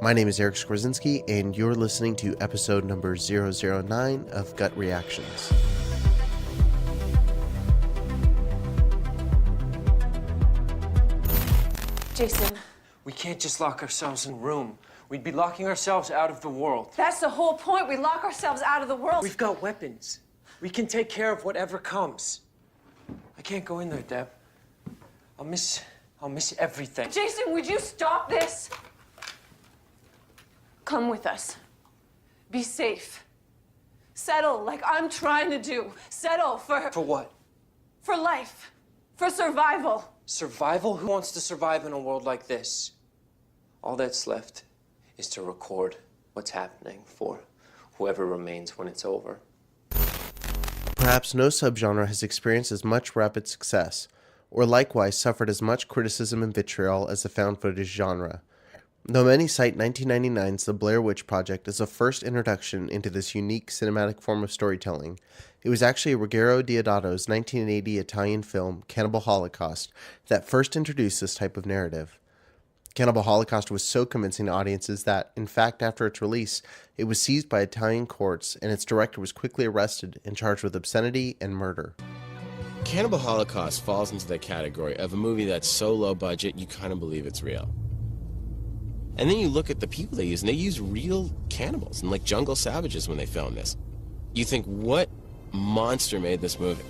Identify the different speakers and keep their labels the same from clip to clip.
Speaker 1: My name is Eric Skwarczynski, and you're listening to episode number 009 of Gut Reactions.
Speaker 2: Jason.
Speaker 3: We can't just lock ourselves in a room. We'd be locking ourselves out of the world.
Speaker 2: That's the whole point. We lock ourselves out of the world.
Speaker 3: We've got weapons. We can take care of whatever comes. I can't go in there, Deb. I'll miss everything.
Speaker 2: Jason, would you stop this? Come with us. Be safe. Settle like I'm trying to do. Settle for...
Speaker 3: For what?
Speaker 2: For life. For survival.
Speaker 3: Survival? Who wants to survive in a world like this? All that's left is to record what's happening for whoever remains when it's over.
Speaker 1: Perhaps no subgenre has experienced as much rapid success, or likewise suffered as much criticism and vitriol as the found footage genre. Though many cite 1999's The Blair Witch Project as the first introduction into this unique cinematic form of storytelling, it was actually Ruggero Deodato's 1980 Italian film Cannibal Holocaust that first introduced this type of narrative. Cannibal Holocaust was so convincing to audiences that, in fact, after its release, it was seized by Italian courts and its director was quickly arrested and charged with obscenity and murder.
Speaker 4: Cannibal Holocaust falls into the category of a movie that's so low budget you kind of believe it's real. And then you look at the people they use, and they use real cannibals and like jungle savages when they film this. You think, what monster made this movie?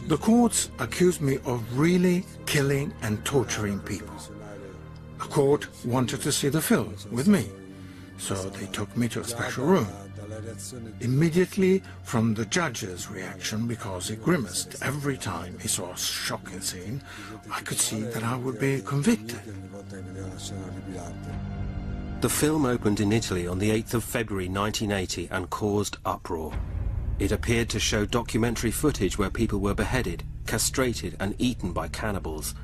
Speaker 5: The courts accused me of really killing and torturing people. The court wanted to see the film with me, so they took me to a special room. Immediately from the judge's reaction, because he grimaced every time he saw a shocking scene, I could see that I would be convicted.
Speaker 6: The film opened in Italy on the 8th of February 1980 and caused uproar. It appeared to show documentary footage where people were beheaded, castrated and eaten by cannibals.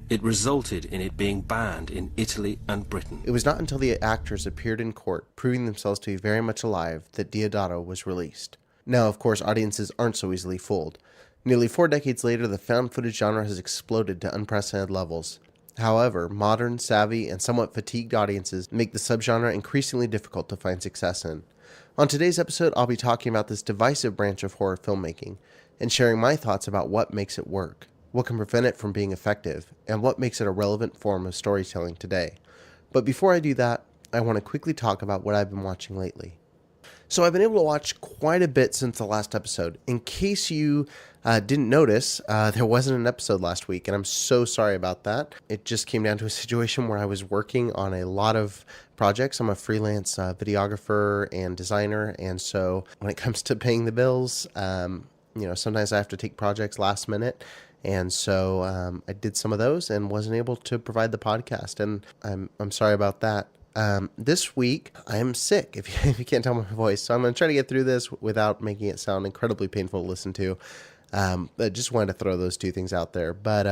Speaker 6: It resulted in it being banned in Italy and Britain.
Speaker 1: It was not until the actors appeared in court, proving themselves to be very much alive, that Deodato was released. Now, of course, audiences aren't so easily fooled. Nearly 4 decades later, the found footage genre has exploded to unprecedented levels. However, modern, savvy, and somewhat fatigued audiences make the subgenre increasingly difficult to find success in. On today's episode, I'll be talking about this divisive branch of horror filmmaking and sharing my thoughts about what makes it work, what can prevent it from being effective, and what makes it a relevant form of storytelling today. But before I do that, I want to quickly talk about what I've been watching lately. So I've been able to watch quite a bit since the last episode. In case you didn't notice, there wasn't an episode last week, and I'm so sorry about that. It just came down to a situation where I was working on a lot of projects. I'm a freelance videographer and designer, and so when it comes to paying the bills, sometimes I have to take projects last minute. And so I did some of those and wasn't able to provide the podcast, and I'm sorry about that. This week, I am sick, if you can't tell my voice, so I'm going to try to get through this without making it sound incredibly painful to listen to. I just wanted to throw those two things out there. But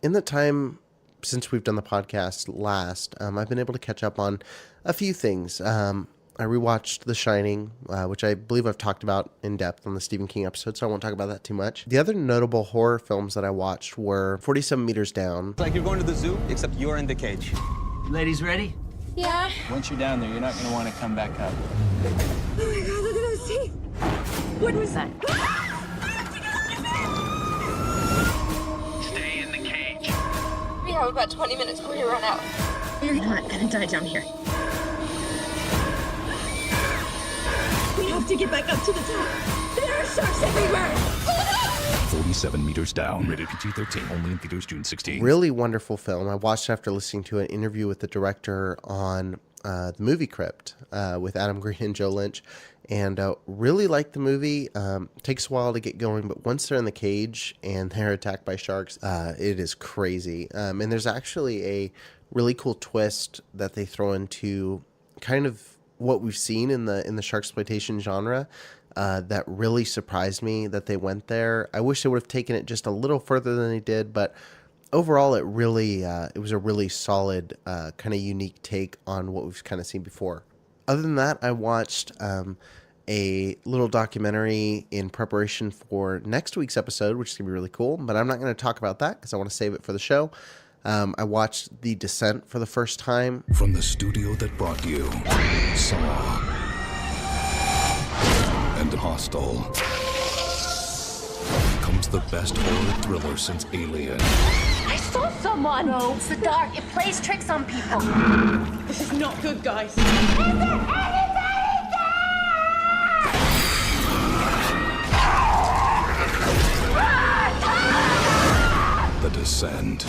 Speaker 1: in the time since we've done the podcast last, I've been able to catch up on a few things. I rewatched The Shining, which I believe I've talked about in depth on the Stephen King episode, so I won't talk about that too much. The other notable horror films that I watched were 47 Meters Down.
Speaker 7: It's like you're going to the zoo, except you're in the cage.
Speaker 8: Ladies ready?
Speaker 9: Yeah.
Speaker 7: Once you're down there, you're not going to want to come back up.
Speaker 9: Oh my God, look at those teeth. What was that?
Speaker 8: Stay in the cage.
Speaker 9: We have about 20 minutes before you run out. You're not gonna die down here. We have to get back up to the top. There are sharks everywhere.
Speaker 10: 47 Meters Down, rated PG-13, only in theaters June 16.
Speaker 1: Really wonderful film. I watched after listening to an interview with the director on the movie Crypt with Adam Green and Joe Lynch, and really liked the movie. Takes a while to get going, but once they're in the cage and they're attacked by sharks, it is crazy. And there's actually a really cool twist that they throw into kind of what we've seen in the sharksploitation genre. That really surprised me that they went there. I wish they would have taken it just a little further than they did, but overall it was a really solid kind of unique take on what we've kind of seen before. Other than that, I watched a little documentary in preparation for next week's episode, which is going to be really cool, but I'm not going to talk about that because I want to save it for the show. I watched The Descent for the first time.
Speaker 10: From the studio that brought you Saw and Hostel comes the best horror thriller since Alien.
Speaker 9: I saw someone!
Speaker 11: No, it's the dark. It plays tricks on people.
Speaker 9: This is not good, guys.
Speaker 10: The Descent.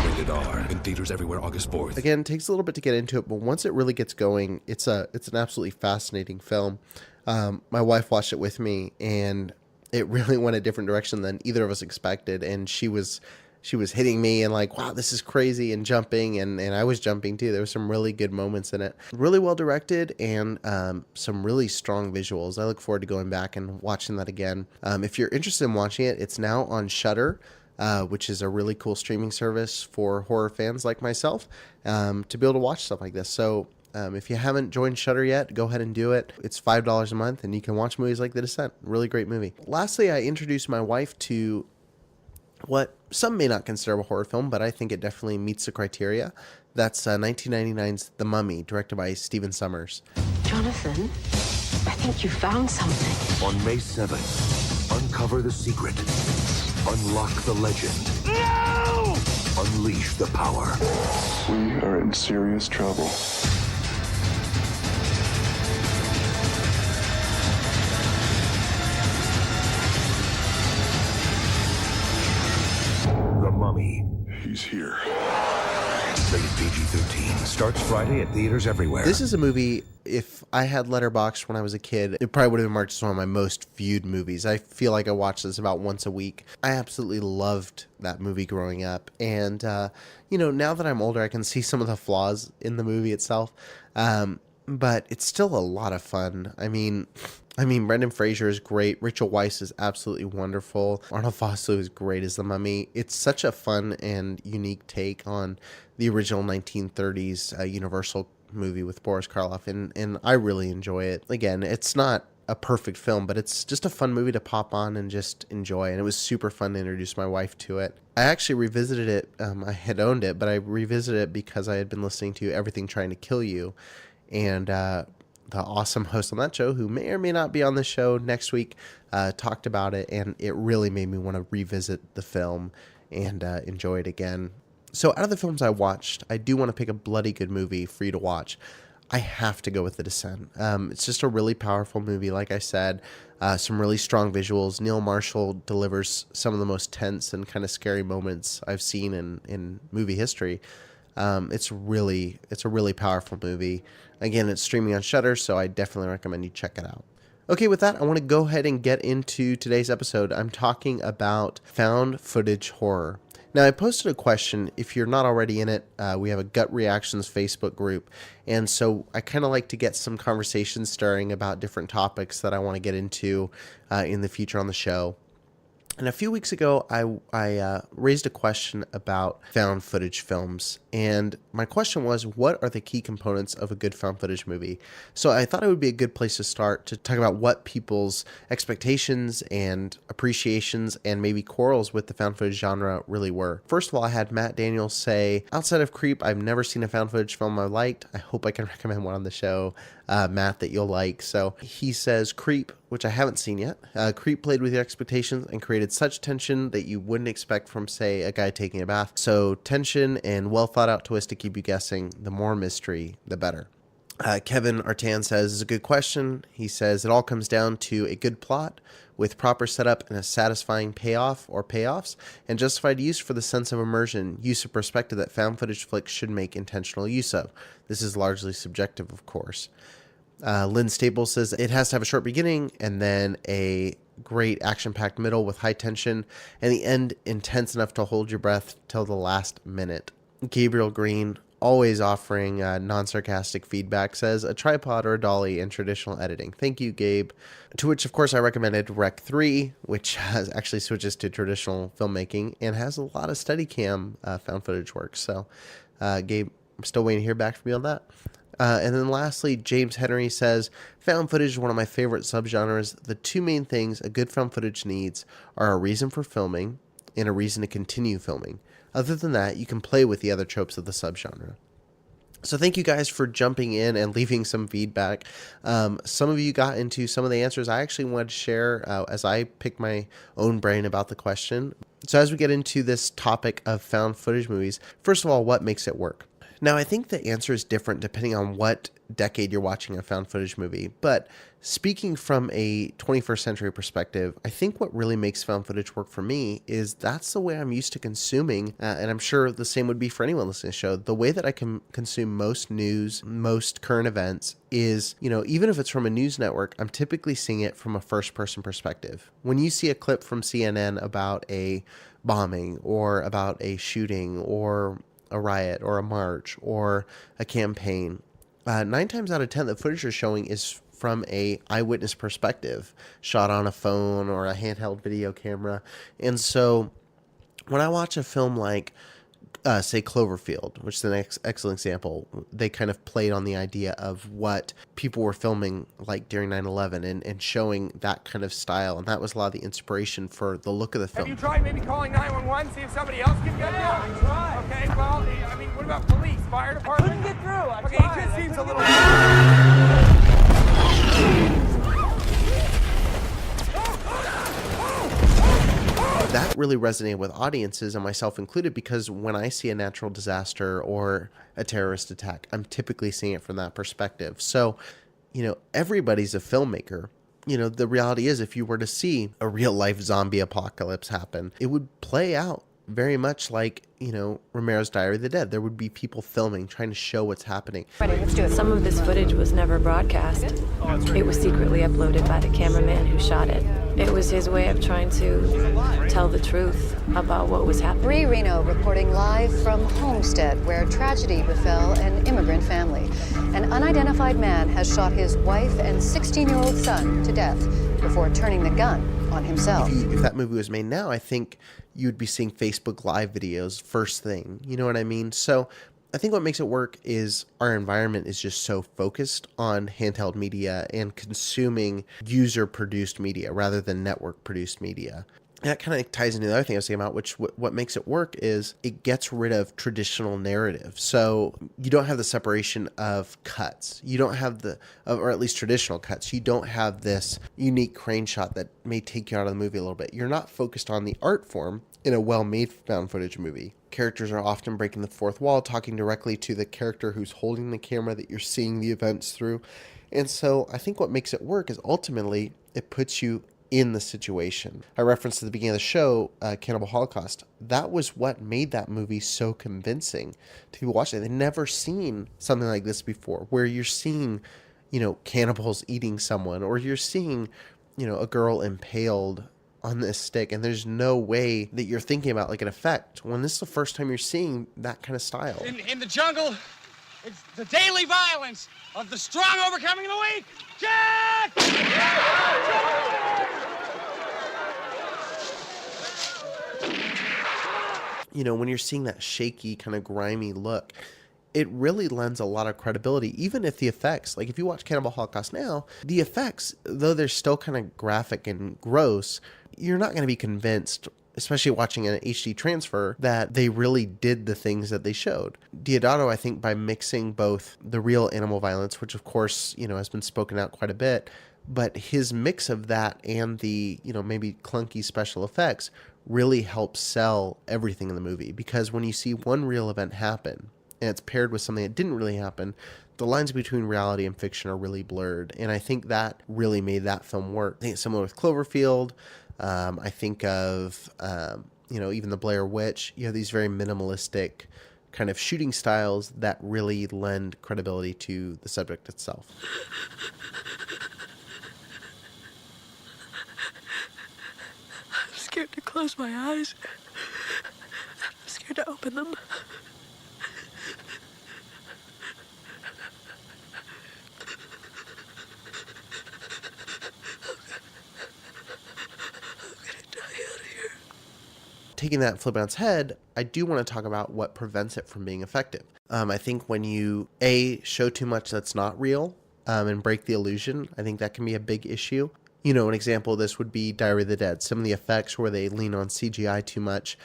Speaker 10: Rated R. In theaters everywhere August 4th.
Speaker 1: Again, it takes a little bit to get into it, but once it really gets going, it's an absolutely fascinating film. My wife watched it with me, and it really went a different direction than either of us expected. And she was hitting me and like, wow, this is crazy, and jumping, and I was jumping too. There were some really good moments in it. Really well directed, and some really strong visuals. I look forward to going back and watching that again. If you're interested in watching it, it's now on Shudder, which is a really cool streaming service for horror fans like myself, to be able to watch stuff like this. So if you haven't joined Shudder yet, go ahead and do it. It's $5 a month, and you can watch movies like The Descent. Really great movie. Lastly, I introduced my wife to what some may not consider a horror film, but I think it definitely meets the criteria. That's 1999's The Mummy, directed by Stephen Sommers.
Speaker 11: Jonathan, I think you found something.
Speaker 12: On May 7th, uncover the secret. Unlock the legend.
Speaker 11: No!
Speaker 12: Unleash the power.
Speaker 13: We are in serious trouble.
Speaker 12: The Mummy.
Speaker 13: He's here.
Speaker 12: Rated PG-13. Starts Friday at theaters everywhere.
Speaker 1: This is a movie, if I had Letterboxd when I was a kid, it probably would have been marked as one of my most viewed movies. I feel like I watched this about once a week. I absolutely loved that movie growing up. And, now that I'm older, I can see some of the flaws in the movie itself. But it's still a lot of fun. I mean, Brendan Fraser is great. Rachel Weisz is absolutely wonderful. Arnold Vosloo is great as the Mummy. It's such a fun and unique take on the original 1930s Universal movie with Boris Karloff, and I really enjoy it. Again, it's not a perfect film, but it's just a fun movie to pop on and just enjoy, and it was super fun to introduce my wife to it. I actually revisited it. I had owned it, but I revisited it because I had been listening to Everything Trying to Kill You, and the awesome host on that show, who may or may not be on the show next week, talked about it, and it really made me want to revisit the film and enjoy it again. So out of the films I watched, I do want to pick a bloody good movie for you to watch. I have to go with The Descent. It's just a really powerful movie, like I said. Some really strong visuals. Neil Marshall delivers some of the most tense and kind of scary moments I've seen in movie history. It's a really powerful movie. Again, it's streaming on Shudder, so I definitely recommend you check it out. Okay, with that, I want to go ahead and get into today's episode. I'm talking about found footage horror. Now, I posted a question. If you're not already in it, we have a Gut Reactions Facebook group, and so I kind of like to get some conversations stirring about different topics that I want to get into in the future on the show. And a few weeks ago, I raised a question about found footage films. And my question was, what are the key components of a good found footage movie? So I thought it would be a good place to start to talk about what people's expectations and appreciations and maybe quarrels with the found footage genre really were. First of all, I had Matt Daniels say, outside of Creep, I've never seen a found footage film I liked. I hope I can recommend one on the show, Matt, that you'll like. So he says Creep, which I haven't seen yet. Creep played with your expectations and created such tension that you wouldn't expect from, say, a guy taking a bath. So tension and well thought out twist to keep you guessing. The more mystery, the better. Kevin Artan says, it's a good question. He says, it all comes down to a good plot with proper setup and a satisfying payoff or payoffs, and justified use for the sense of immersion, use of perspective that found footage flicks should make intentional use of. This is largely subjective, of course. Lynn Staples says it has to have a short beginning and then a great action-packed middle with high tension, and the end intense enough to hold your breath till the last minute. Gabriel Green, always offering non-sarcastic feedback, says a tripod or a dolly in traditional editing. Thank you, Gabe. To which, of course, I recommended Rec 3, which actually switches to traditional filmmaking and has a lot of Steadicam found footage work. So, Gabe, I'm still waiting to hear back from you on that. And then lastly, James Henry says, found footage is one of my favorite subgenres. The two main things a good found footage needs are a reason for filming and a reason to continue filming. Other than that, you can play with the other tropes of the subgenre. So thank you guys for jumping in and leaving some feedback. Some of you got into some of the answers I actually wanted to share as I pick my own brain about the question. So as we get into this topic of found footage movies, first of all, what makes it work? Now, I think the answer is different depending on what decade you're watching a found footage movie, but speaking from a 21st century perspective, I think what really makes found footage work for me is that's the way I'm used to consuming, and I'm sure the same would be for anyone listening to the show. The way that I can consume most news, most current events is, even if it's from a news network, I'm typically seeing it from a first-person perspective. When you see a clip from CNN about a bombing or about a shooting or a riot or a march or a campaign, 9 times out of 10 the footage you're showing is from a eyewitness perspective, shot on a phone or a handheld video camera. And so when I watch a film like say Cloverfield, which is an excellent example, they kind of played on the idea of what people were filming like during 9/11 and showing that kind of style, and that was a lot of the inspiration for the look of the film.
Speaker 14: Have you tried maybe calling 911, see if somebody else can get there? I tried. Okay, well, I mean, what about police, fire department? I couldn't get through. Okay, it just seems a little...
Speaker 1: That really resonated with audiences, and myself included, because when I see a natural disaster or a terrorist attack, I'm typically seeing it from that perspective. So, everybody's a filmmaker. The reality is, if you were to see a real life zombie apocalypse happen, it would play out very much like, Romero's Diary of the Dead. There would be people filming, trying to show what's happening.
Speaker 11: Some of this footage was never broadcast. It was secretly uploaded by the cameraman who shot it. It was his way of trying to tell the truth about what was happening.
Speaker 15: Bree Reno reporting live from Homestead, where tragedy befell an immigrant family. An unidentified man has shot his wife and 16-year-old son to death before turning the gun on himself.
Speaker 1: If that movie was made now, I think you'd be seeing Facebook Live videos first thing. You know what I mean? So I think what makes it work is our environment is just so focused on handheld media and consuming user-produced media rather than network-produced media. And that kind of ties into the other thing I was saying about, which what makes it work is it gets rid of traditional narrative. So you don't have the separation of cuts. You don't have or at least traditional cuts. You don't have this unique crane shot that may take you out of the movie a little bit. You're not focused on the art form in a well-made found footage movie. Characters are often breaking the fourth wall, talking directly to the character who's holding the camera that you're seeing the events through. And so I think what makes it work is ultimately it puts you in the situation. I referenced at the beginning of the show, Cannibal Holocaust. That was what made that movie so convincing to people watching. They'd never seen something like this before, where you're seeing, cannibals eating someone, or you're seeing, a girl impaled on this stick, and there's no way that you're thinking about like an effect when this is the first time you're seeing that kind of style.
Speaker 14: In the jungle, it's the daily violence of the strong overcoming the weak. Jack!
Speaker 1: When you're seeing that shaky, kind of grimy look, it really lends a lot of credibility, even if the effects, like if you watch Cannibal Holocaust now, the effects, though they're still kind of graphic and gross, you're not going to be convinced, especially watching an HD transfer, that they really did the things that they showed. Deodato, I think, by mixing both the real animal violence, which of course, has been spoken out quite a bit, but his mix of that and the, maybe clunky special effects really helps sell everything in the movie. Because when you see one real event happen, and it's paired with something that didn't really happen, the lines between reality and fiction are really blurred. And I think that really made that film work. I think it's similar with Cloverfield. I think of, even the Blair Witch. You have these very minimalistic kind of shooting styles that really lend credibility to the subject itself.
Speaker 9: I'm scared to close my eyes. I'm scared to open them.
Speaker 1: Taking that flip on its head, I do want to talk about what prevents it from being effective. I think when you, show too much that's not real and break the illusion, I think that can be a big issue. An example of this would be Diary of the Dead. Some of the effects where they lean on CGI too much,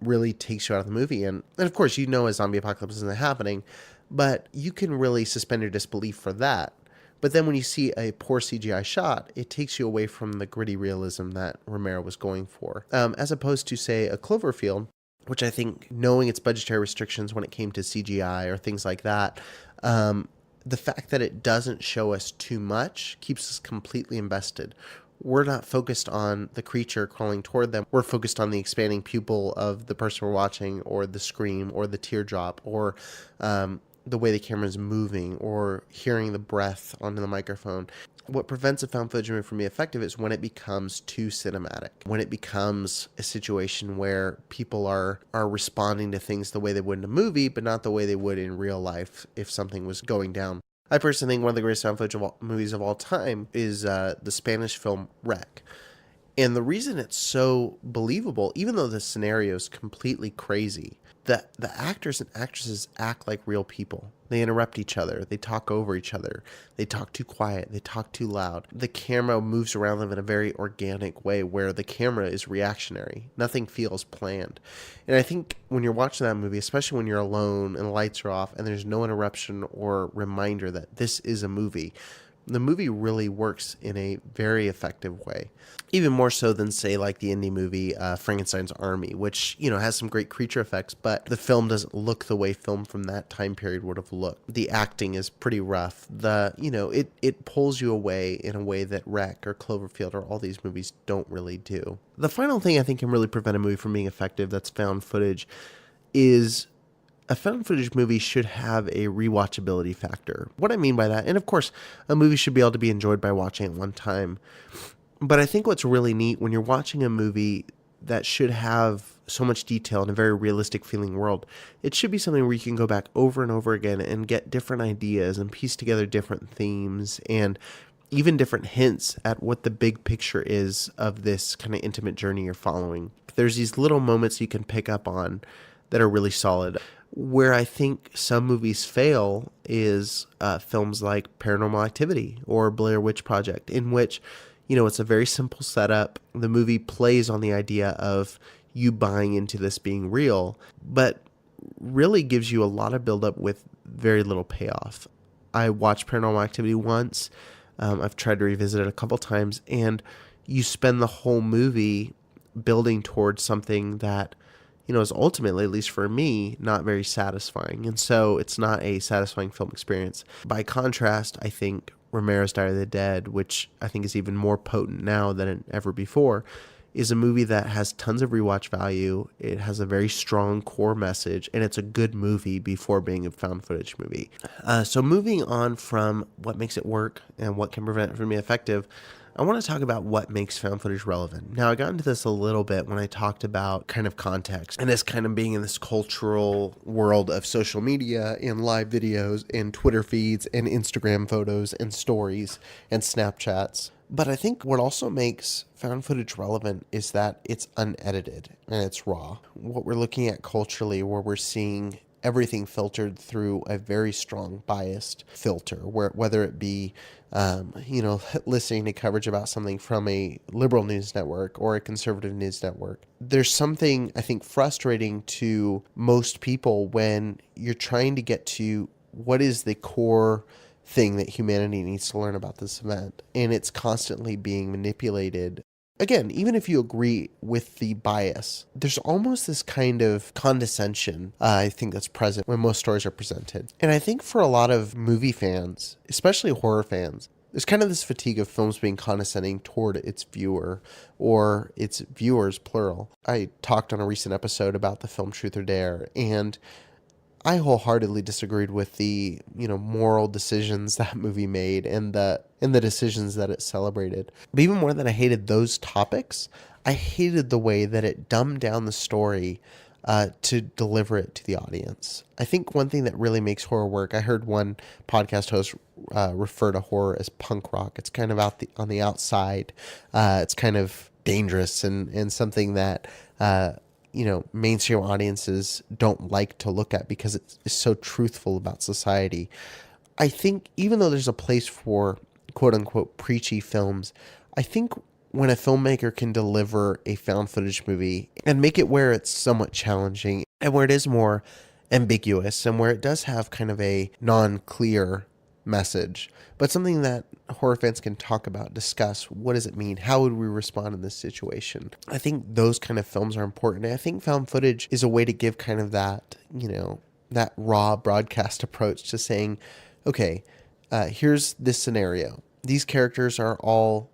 Speaker 1: really takes you out of the movie. And of course, you know a zombie apocalypse isn't happening, but you can really suspend your disbelief for that. But then when you see a poor CGI shot, it takes you away from the gritty realism that Romero was going for. As opposed to, say, a Cloverfield, which I think, knowing its budgetary restrictions when it came to CGI or things like that, the fact that it doesn't show us too much keeps us completely invested. We're not focused on the creature crawling toward them. We're focused on the expanding pupil of the person we're watching, or the scream, or the teardrop, or the way the camera's moving, or hearing the breath onto the microphone. What prevents a found footage movie from being effective is when it becomes too cinematic, when it becomes a situation where people are responding to things the way they would in a movie, but not the way they would in real life if something was going down. I personally think one of the greatest found footage movies of all time is the Spanish film Wreck. And the reason it's so believable, even though the scenario is completely crazy, the actors and actresses act like real people. They interrupt each other. They talk over each other. They talk too quiet. They talk too loud. The camera moves around them in a very organic way where the camera is reactionary. Nothing feels planned. And I think when you're watching that movie, especially when you're alone and the lights are off and there's no interruption or reminder that this is a movie, the movie really works in a very effective way. Even more so than, say, like the indie movie Frankenstein's Army, which, has some great creature effects, but the film doesn't look the way film from that time period would have looked. The acting is pretty rough. It pulls you away in a way that Wreck or Cloverfield or all these movies don't really do. The final thing I think can really prevent a movie from being effective that's found footage is a found footage movie should have a rewatchability factor. What I mean by that, and of course, a movie should be able to be enjoyed by watching it one time. But I think what's really neat when you're watching a movie that should have so much detail in a very realistic feeling world, it should be something where you can go back over and over again and get different ideas and piece together different themes and even different hints at what the big picture is of this kind of intimate journey you're following. There's these little moments you can pick up on that are really solid. Where I think some movies fail is films like Paranormal Activity or Blair Witch Project, in which, it's a very simple setup. The movie plays on the idea of you buying into this being real, but really gives you a lot of buildup with very little payoff. I watched Paranormal Activity once. I've tried to revisit it a couple times, and you spend the whole movie building towards something that is ultimately, at least for me, not very satisfying. And so it's not a satisfying film experience. By contrast, I think Romero's Diary of the Dead, which I think is even more potent now than ever before, is a movie that has tons of rewatch value. It has a very strong core message, and it's a good movie before being a found footage movie. So moving on from what makes it work and what can prevent it from being effective, I want to talk about what makes found footage relevant. Now, I got into this a little bit when I talked about kind of context and this kind of being in this cultural world of social media and live videos and Twitter feeds and Instagram photos and stories and Snapchats. But I think what also makes found footage relevant is that it's unedited and it's raw. What we're looking at culturally, where we're seeing everything filtered through a very strong biased filter, whether it be listening to coverage about something from a liberal news network or a conservative news network. There's something, I think, frustrating to most people when you're trying to get to what is the core thing that humanity needs to learn about this event, and it's constantly being manipulated. Again, even if you agree with the bias, there's almost this kind of condescension, I think, that's present when most stories are presented. And I think for a lot of movie fans, especially horror fans, there's kind of this fatigue of films being condescending toward its viewer, or its viewers, plural. I talked on a recent episode about the film Truth or Dare, and I wholeheartedly disagreed with the, moral decisions that movie made and the decisions that it celebrated. But even more than I hated those topics, I hated the way that it dumbed down the story to deliver it to the audience. I think one thing that really makes horror work, I heard one podcast host refer to horror as punk rock. It's kind of on the outside. It's kind of dangerous and something that mainstream audiences don't like to look at because it's so truthful about society. I think even though there's a place for quote unquote preachy films, I think when a filmmaker can deliver a found footage movie and make it where it's somewhat challenging and where it is more ambiguous and where it does have kind of a non-clear message, but something that horror fans can talk about, discuss. What does it mean? How would we respond in this situation? I think those kind of films are important. And I think found footage is a way to give kind of that, that raw broadcast approach to saying, okay, here's this scenario. These characters are all,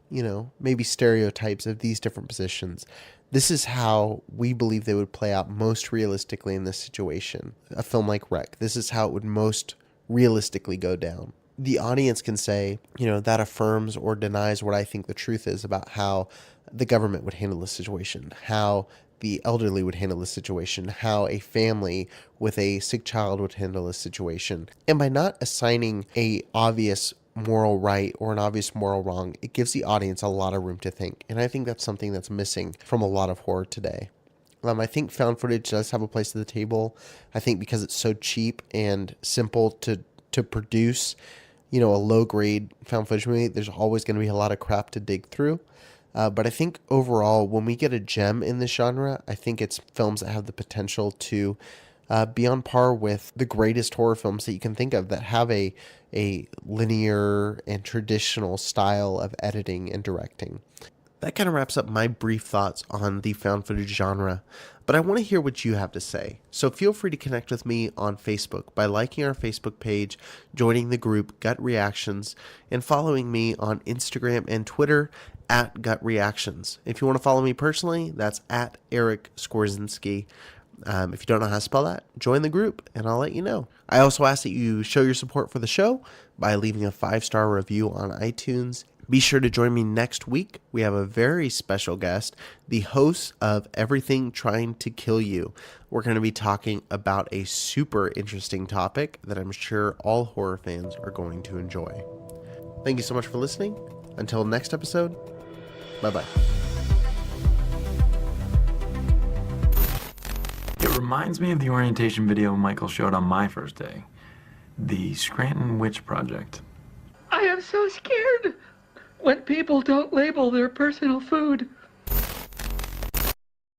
Speaker 1: maybe stereotypes of these different positions. This is how we believe they would play out most realistically in this situation. A film like Wreck, this is how it would most realistically go down. The audience can say, that affirms or denies what I think the truth is about how the government would handle this situation, how the elderly would handle this situation, how a family with a sick child would handle this situation. And by not assigning a obvious moral right or an obvious moral wrong, it gives the audience a lot of room to think. And I think that's something that's missing from a lot of horror today. I think found footage does have a place at the table. I think because it's so cheap and simple to produce, a low-grade found footage movie, there's always going to be a lot of crap to dig through. But I think overall, when we get a gem in this genre, I think it's films that have the potential to be on par with the greatest horror films that you can think of that have a linear and traditional style of editing and directing. That kind of wraps up my brief thoughts on the found footage genre, but I want to hear what you have to say. So feel free to connect with me on Facebook by liking our Facebook page, joining the group Gut Reactions, and following me on Instagram and Twitter at Gut Reactions. If you want to follow me personally, that's at Eric Skorzynski. If you don't know how to spell that, join the group and I'll let you know. I also ask that you show your support for the show by leaving a 5-star review on iTunes. Be sure to join me next week. We have a very special guest, the host of Everything Trying to Kill You. We're going to be talking about a super interesting topic that I'm sure all horror fans are going to enjoy. Thank you so much for listening. Until next episode, bye-bye.
Speaker 16: It reminds me of the orientation video Michael showed on my first day. The Scranton Witch Project.
Speaker 9: I am so scared when people don't label their personal food.